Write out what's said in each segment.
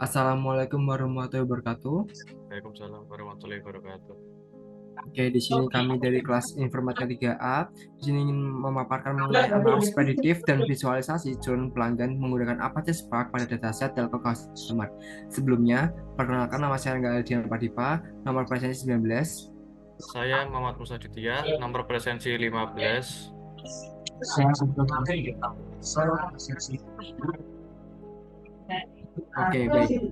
Assalamualaikum warahmatullahi wabarakatuh. Waalaikumsalam warahmatullahi wabarakatuh. Oke, di sini kami dari kelas Informatika 3A. Di sini ingin memaparkan mengenai analisis prediktif dan visualisasi churn pelanggan menggunakan Apache Spark pada dataset telco customer. Sebelumnya, perkenalkan nama saya Angga Aldian Padipa, nomor presensi 19. Saya Muhammad Musa Ditya, nomor presensi 15. Saya sebelum saya sesi Oke, baik.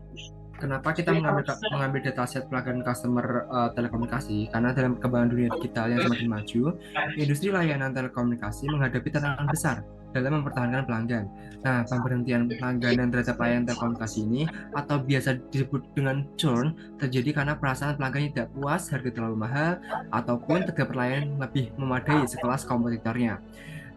Kenapa kita mengambil dataset pelanggan customer telekomunikasi? Karena dalam perkembangan dunia digital yang semakin maju, industri layanan telekomunikasi menghadapi tantangan besar dalam mempertahankan pelanggan. Nah, pemberhentian pelanggan terhadap layanan telekomunikasi ini atau biasa disebut dengan churn terjadi karena perasaan pelanggan tidak puas, harga terlalu mahal, ataupun terdapat layanan lebih memadai sekelas kompetitornya.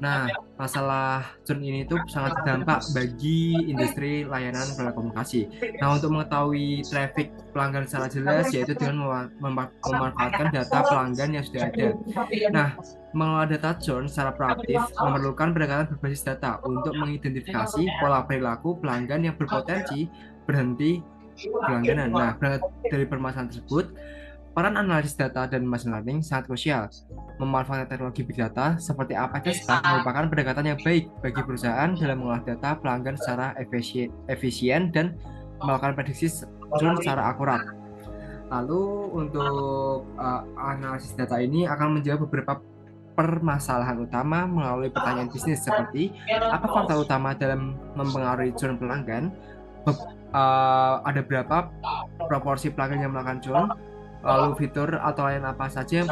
Nah, masalah churn ini tuh sangat berdampak bagi industri layanan telekomunikasi. Nah, untuk mengetahui traffic pelanggan secara jelas, yaitu dengan memanfaatkan data pelanggan yang sudah ada. Nah, mengelola data churn secara proaktif memerlukan pendekatan berbasis data untuk mengidentifikasi pola perilaku pelanggan yang berpotensi berhenti berlangganan. Nah, berangkat dari permasalahan tersebut, peran analisis data dan machine learning sangat krusial. Memanfaatkan teknologi big data seperti Apache Spark merupakan pendekatan yang baik bagi perusahaan dalam mengolah data pelanggan secara efisien dan melakukan prediksi churn secara akurat. Lalu untuk analisis data ini akan menjawab beberapa permasalahan utama melalui pertanyaan bisnis seperti apa faktor utama dalam mempengaruhi churn pelanggan, ada berapa proporsi pelanggan yang melakukan churn, lalu fitur atau layanan apa saja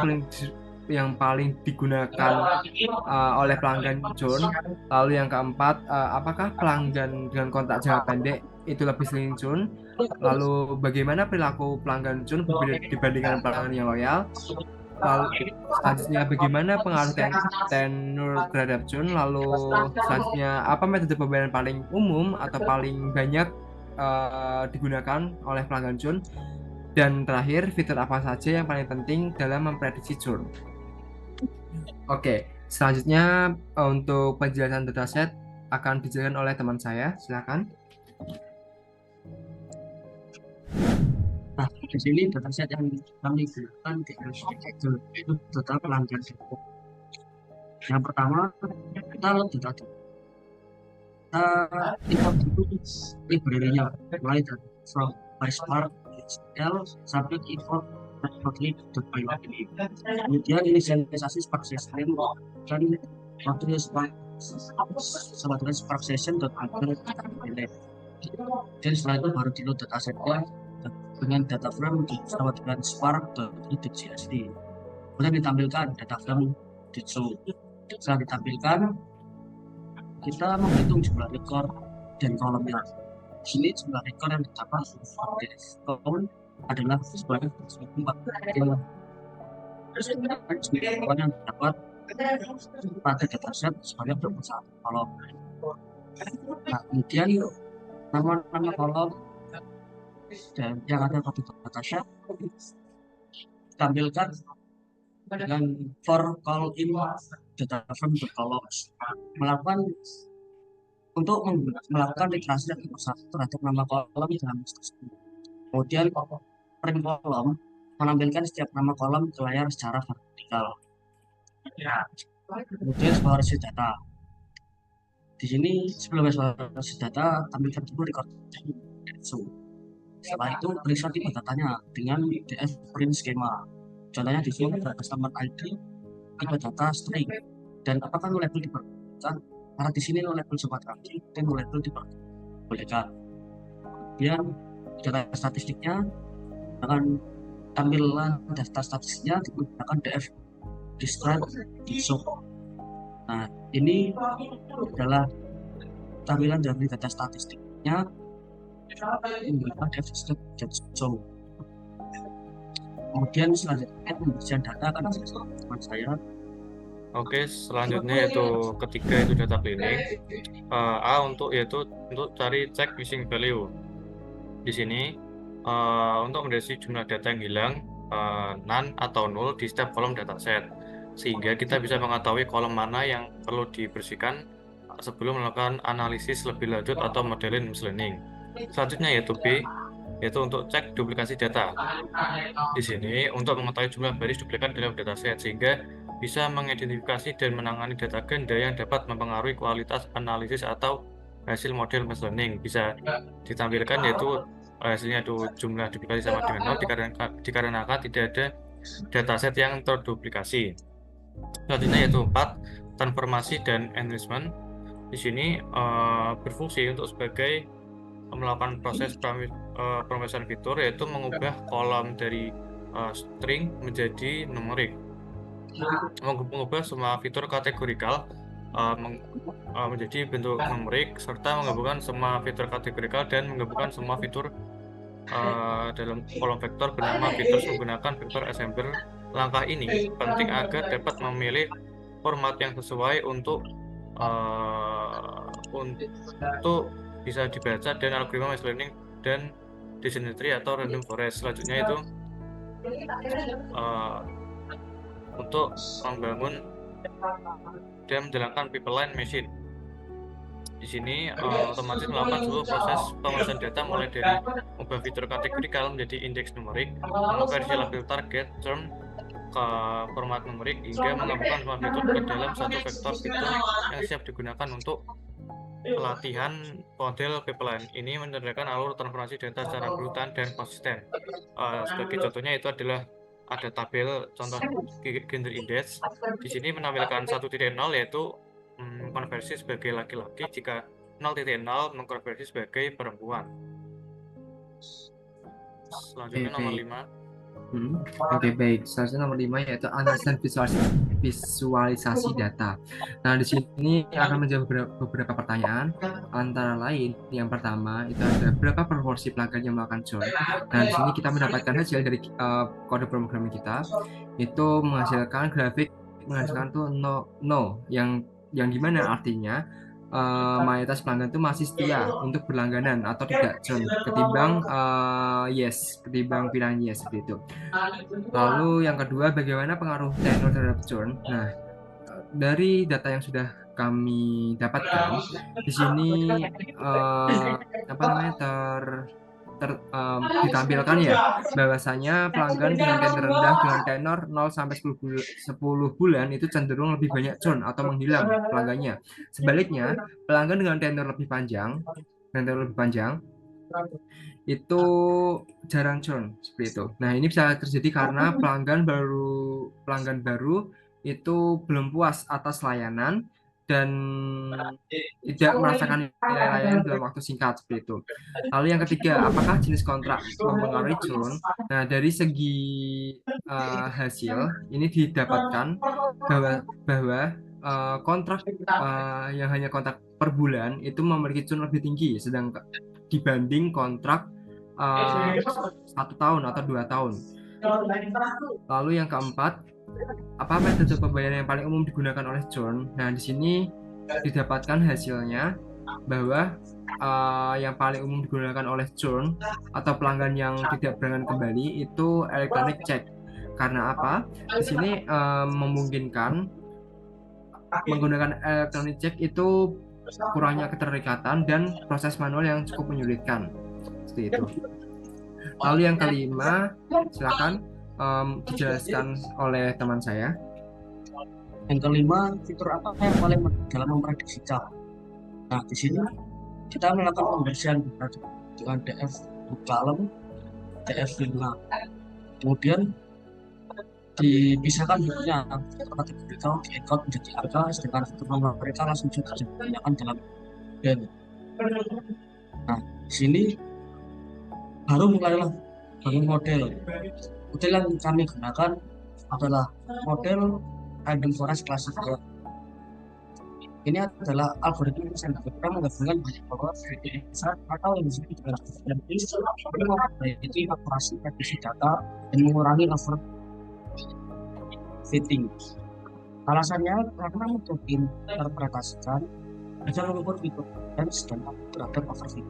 yang paling digunakan oleh pelanggan churn, lalu yang keempat, apakah pelanggan dengan kontak jangka pendek itu lebih sering churn, lalu bagaimana perilaku pelanggan churn berbeda dibandingkan pelanggan yang loyal, lalu selanjutnya bagaimana pengaruh tenur terhadap churn, lalu selanjutnya apa metode pembayaran paling umum atau paling banyak digunakan oleh pelanggan churn, dan terakhir fitur apa saja yang paling penting dalam memprediksi churn. Oke, selanjutnya untuk penjelasan dataset akan dijelaskan oleh teman saya, silakan. Nah, di sini dataset yang kami gunakan di itu data pelanggan. Yang pertama, kita data import dulu library-nya, mulai dari from PySpark, HTML, sampai import ini. Kemudian inisialisasi Spark Session dan waktunya Spark Session dan akhir dan setelah itu baru di load datasetnya dengan data frame bersama dengan spark.csv. Kemudian ditampilkan data frame di show. Setelah ditampilkan, kita menghitung jumlah record dan kolomnya. Di sini jumlah record yang didapat di kolom adalah sebanyak 4. Jumlah kolom yang didapat pada dataset sebanyak 21 kolom. Nah, kemudian nama-nama kolom dan yang ada pada dataset tampilkan dengan for call in data frame columns melakukan literasi dan satu terhadap nama kolom dalam list tersebut. Kemudian print kolom menampilkan setiap nama kolom ke layar secara vertikal. Kemudian eksplorasi data. Di sini sebelum eksplorasi data tampilkan dulu record. Setelah itu periksa tipe datanya dengan df print schema. Contohnya di sini ada customer ID, tipe data string, dan apakah no label diperbolehkan? Karena di sini no label sobat kaki dan no label diperbolehkan. Kemudian data statistiknya dengan tampilan data statistiknya digunakan df describe di show. Nah, ini adalah tampilan dari data statistiknya menggunakan df describe dan show. Kemudian selanjutnya pembersihan data akan dijelaskan teman saya. Oke, selanjutnya yaitu ketiga itu data cleaning. A untuk cari check missing value. Di sini untuk mendeteksi jumlah data yang hilang, none atau null di setiap kolom dataset, sehingga kita bisa mengetahui kolom mana yang perlu dibersihkan sebelum melakukan analisis lebih lanjut atau modeling machine learning. Selanjutnya yaitu B, yaitu untuk cek duplikasi data. Di sini untuk mengetahui jumlah baris duplikat dalam dataset sehingga bisa mengidentifikasi dan menangani data ganda yang dapat mempengaruhi kualitas analisis atau hasil model machine learning. Bisa ditampilkan yaitu hasilnya itu jumlah duplikasi sama dengan 0 dikarenakan tidak ada dataset yang terduplikasi. Selanjutnya yaitu 4, transformasi dan enrichment. Di sini berfungsi untuk sebagai melakukan proses pemrosesan fitur, yaitu mengubah kolom dari string menjadi numerik, mengubah semua fitur kategorikal menjadi bentuk numerik, serta menggabungkan semua fitur kategorikal dan menggabungkan semua fitur dalam kolom vektor bernama features menggunakan vektor assembler. Langkah ini penting agar dapat memilih format yang sesuai untuk bisa dibaca dan algoritma machine learning dan decision tree atau random forest. Selanjutnya itu untuk membangun dan menjalankan pipeline machine. Di sini otomatis melakukan seluruh proses pemrosesan data mulai dari mengubah fitur kategorikal menjadi indeks numerik, mengonversi label target term ke format numerik, hingga menggabungkan semua fitur ke dalam satu vektor fitur yang siap digunakan untuk pelatihan model pipeline. Ini menyediakan alur transformasi data secara berurutan dan konsisten. Sebagai contohnya itu adalah ada tabel contoh gender index. Di sini menampilkan 1.0 yaitu konversi sebagai laki-laki, jika 0.0 mengkonversi sebagai perempuan. Selanjutnya nomor 5. Oke, baik. Selanjutnya nomor 5 yaitu analisis dan visualisasi data. Nah, di sini akan menjawab beberapa pertanyaan, antara lain yang pertama itu ada berapa proporsi pelanggan yang melakukan join. Nah, di sini kita mendapatkan hasil dari kode pemrograman kita, itu menghasilkan grafik menghasilkan tuh no yang dimana artinya mayoritas pelanggan itu masih setia untuk berlangganan atau tidak join ketimbang pilihan yes seperti itu. Lalu yang kedua, bagaimana pengaruh tenor terhadap join? Nah, dari data yang sudah kami dapatkan di sini ditampilkan ya bahwasanya pelanggan dengan tenor rendah dengan tenor 0 sampai 10 bulan itu cenderung lebih banyak churn atau menghilang pelanggannya. Sebaliknya, pelanggan dengan tenor lebih panjang itu jarang churn seperti itu. Nah, ini bisa terjadi karena pelanggan baru itu belum puas atas layanan dan tidak merasakan nilai layanan dalam waktu singkat seperti itu. Lalu yang ketiga, apakah jenis kontrak mempengaruhi churn? Nah, dari segi hasil ini didapatkan bahwa kontrak yang hanya kontrak per bulan itu memiliki churn lebih tinggi sedangkan dibanding kontrak 1 tahun atau 2 tahun. Lalu yang keempat, apa metode pembayaran yang paling umum digunakan oleh John? Nah, di sini didapatkan hasilnya bahwa yang paling umum digunakan oleh John atau pelanggan yang tidak berlangganan kembali itu electronic check. Karena apa? Di sini memungkinkan menggunakan electronic check itu kurangnya keterikatan dan proses manual yang cukup menyulitkan. Seperti itu. Lalu yang kelima, silakan dijelaskan oleh teman saya. Yang kelima, fitur apa yang paling dalam memprediksi CAP? Nah, di sini kita melakukan pembersihan dengan DF column, DF5. Kemudian dipisahkan bentuknya kategorikal di encode menjadi angka, sedangkan fitur nomor mereka langsung juga digunakan dalam band. Nah, di sini baru mulailah bangun model. Model yang kami gunakan adalah model random forest classifier. Ini adalah algoritma yang kita menggabungkan banyak variabel besar atau yang disebut dengan ini memperbaiki akurasi prediksi data dan mengurangi overfitting. Alasannya karena untuk interpretasikan bisa mengukur fitur dan sedangkan terhadap overfitting.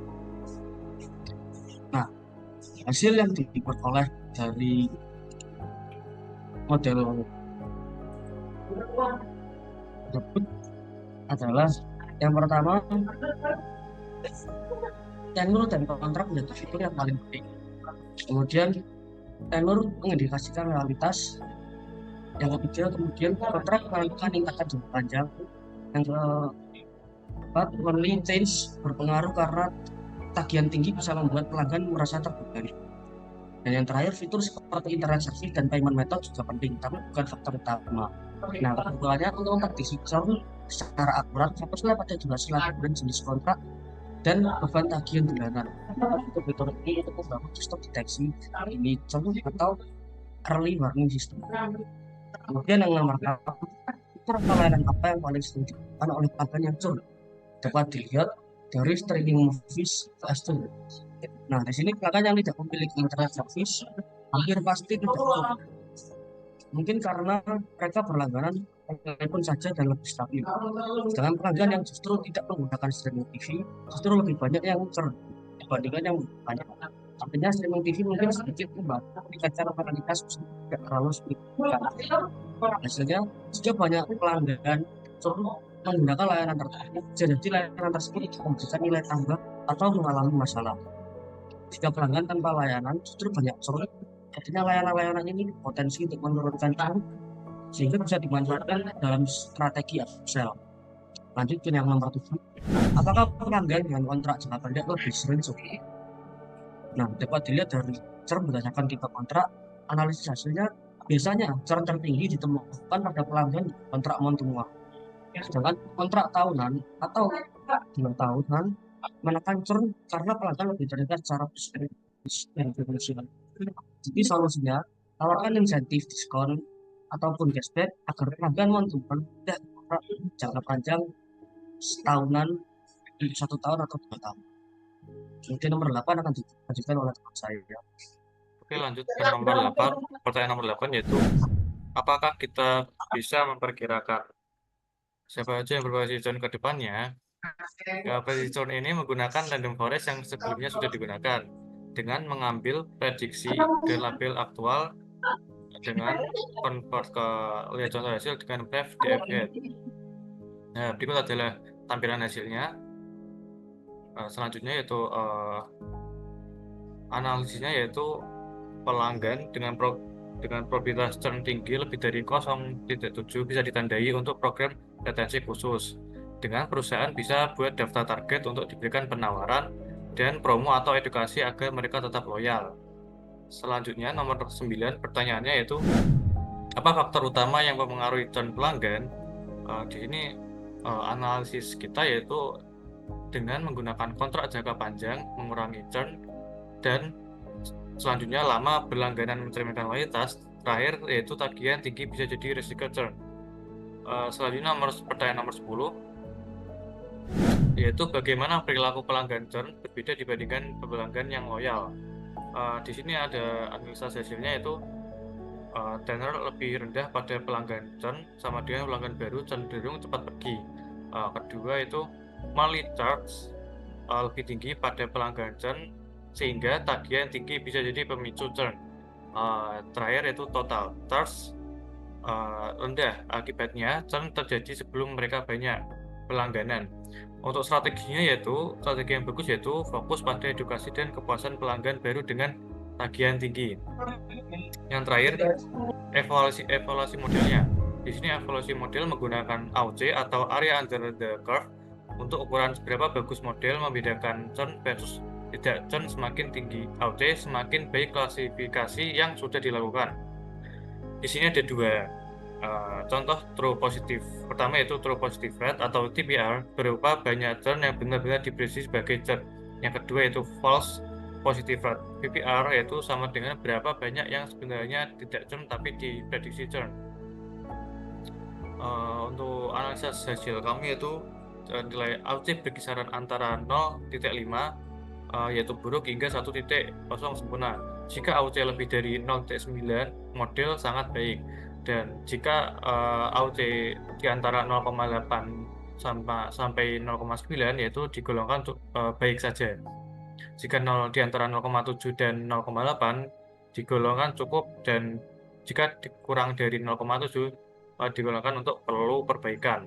Nah, hasil yang diperoleh dari model tersebut adalah yang pertama tenur dan kontrak menjadi fitur yang paling penting. Kemudian tenur mengindikasikan realitas. Yang ketiga, kemudian kontrak menentukan tingkatan jangka panjang. Yang keempat, monthly change berpengaruh karena tagihan tinggi bisa membuat pelanggan merasa terbebani. Dan yang terakhir, fitur seperti internet service dan payment method juga penting, tapi bukan faktor utama. Nah, kebutuhannya untuk memprediksi churn secara akurat, fokuslah pada durasi layanan, jenis kontrak, dan beban tagihan bulanan. Fitur ini untuk membangun sistem deteksi ini churn atau early warning system. Kemudian yang nomor 6, fitur pelayanan apa yang paling sering digunakan oleh pelanggan yang churn dapat dilihat dari streaming movies PS2. Nah, di sini pelanggan yang tidak memiliki internet service hampir pasti tidak churn. Mungkin karena mereka berlangganan telepon saja dan lebih stabil. Sedangkan pelanggan yang justru tidak menggunakan streaming TV justru lebih banyak yang churn dibandingkan yang banyak. Artinya streaming TV mungkin sedikit membantu ketika cara kualitas tidak terlalu signifikan. Hasilnya, jika banyak pelanggan churn menggunakan layanan tertentu, jadi layanan tersebut tidak memberikan nilai tambah atau mengalami masalah. Jika pelanggan tanpa layanan justru banyak churn, artinya layanan-layanan ini potensi untuk menurunkan tarif sehingga bisa dimanfaatkan dalam strategi upsell. Lanjut ke yang nomor 7. Apakah pelanggan dengan kontrak jangka pendek lebih sering churn? Nah, dapat dilihat dari churn berdasarkan tipe kontrak. Analisis hasilnya biasanya churn tertinggi ditemukan pada pelanggan kontrak month-to-month. Sedangkan kontrak tahunan atau 2 tahunan menekan churn karena pelanggan lebih terlibat secara bisnis dan finansial. Jadi solusinya, tawarkan insentif diskon ataupun cashback agar pelanggan month-to-month tidak kontrak jangka panjang setahunan, 1 tahun atau 2 tahun. Kemudian nomor 8 akan dilanjutkan oleh teman saya. Oke, lanjut ke nomor 8. Pertanyaan nomor 8 yaitu, apakah kita bisa memperkirakan siapa aja yang berbasis churn ke depannya? Prediksi churn ini menggunakan random forest yang sebelumnya sudah digunakan dengan mengambil prediksi ke label aktual dengan convert ke lihat contoh hasil dengan brev DF-head. Nah, berikut adalah tampilan hasilnya. Selanjutnya yaitu analisisnya yaitu pelanggan dengan probabilitas churn tinggi lebih dari 0,7 bisa ditandai untuk program retensi khusus. Dengan perusahaan bisa buat daftar target untuk diberikan penawaran dan promo atau edukasi agar mereka tetap loyal. Selanjutnya nomor 9 pertanyaannya yaitu apa faktor utama yang mempengaruhi churn pelanggan? Di sini analisis kita yaitu dengan menggunakan kontrak jangka panjang mengurangi churn dan selanjutnya lama berlangganan mencerminkan loyalitas. Terakhir yaitu tagihan tinggi bisa jadi risiko churn. Selanjutnya pertanyaan nomor 10 yaitu bagaimana perilaku pelanggan churn berbeda dibandingkan pelanggan yang loyal. Di sini ada analisa hasilnya yaitu tenor lebih rendah pada pelanggan churn sama dengan pelanggan baru cenderung cepat pergi. Kedua itu monthly charge lebih tinggi pada pelanggan churn sehingga tagihan tinggi bisa jadi pemicu churn. Terakhir itu total charge rendah, akibatnya churn terjadi sebelum mereka banyak pelangganan. Untuk strategi yang bagus yaitu fokus pada edukasi dan kepuasan pelanggan baru dengan tagihan tinggi. Yang terakhir, evaluasi modelnya. Di sini evaluasi model menggunakan AUC atau Area Under the Curve untuk ukuran seberapa bagus model membedakan churn versus tidak churn. Semakin tinggi AUC, semakin baik klasifikasi yang sudah dilakukan. Di sini ada 2 contoh true positive. Pertama yaitu true positive rate atau TPR, berupa banyak churn yang benar-benar diprediksi sebagai churn. Yang kedua yaitu false positive rate, PPR, yaitu sama dengan berapa banyak yang sebenarnya tidak churn tapi diprediksi churn. Untuk analisis hasil kami yaitu nilai AUC berkisaran antara 0,5 yaitu buruk hingga 1,0 sempurna. Jika AUC lebih dari 0,9 model sangat baik, dan jika AUC di antara 0,8 sampai 0,9 yaitu digolongkan baik saja. Jika di antara 0,7 dan 0,8 digolongkan cukup, dan jika kurang dari 0,7 digolongkan untuk perlu perbaikan.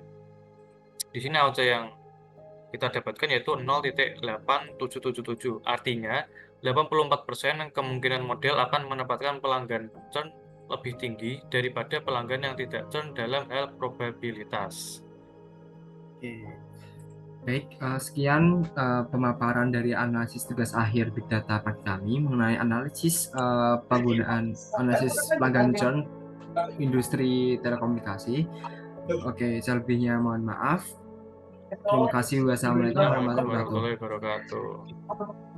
Di sini AUC yang kita dapatkan yaitu 0,8777. Artinya 84% kemungkinan model akan menempatkan pelanggan churn lebih tinggi daripada pelanggan yang tidak churn dalam hal probabilitas. Oke. Baik, sekian pemaparan dari analisis tugas akhir Big Data pada kami mengenai analisis penggunaan analisis pelanggan churn industri telekomunikasi. Oke, selebihnya mohon maaf. Terima kasih. Wassalamualaikum warahmatullahi wabarakatuh. Warahmatullahi wabarakatuh.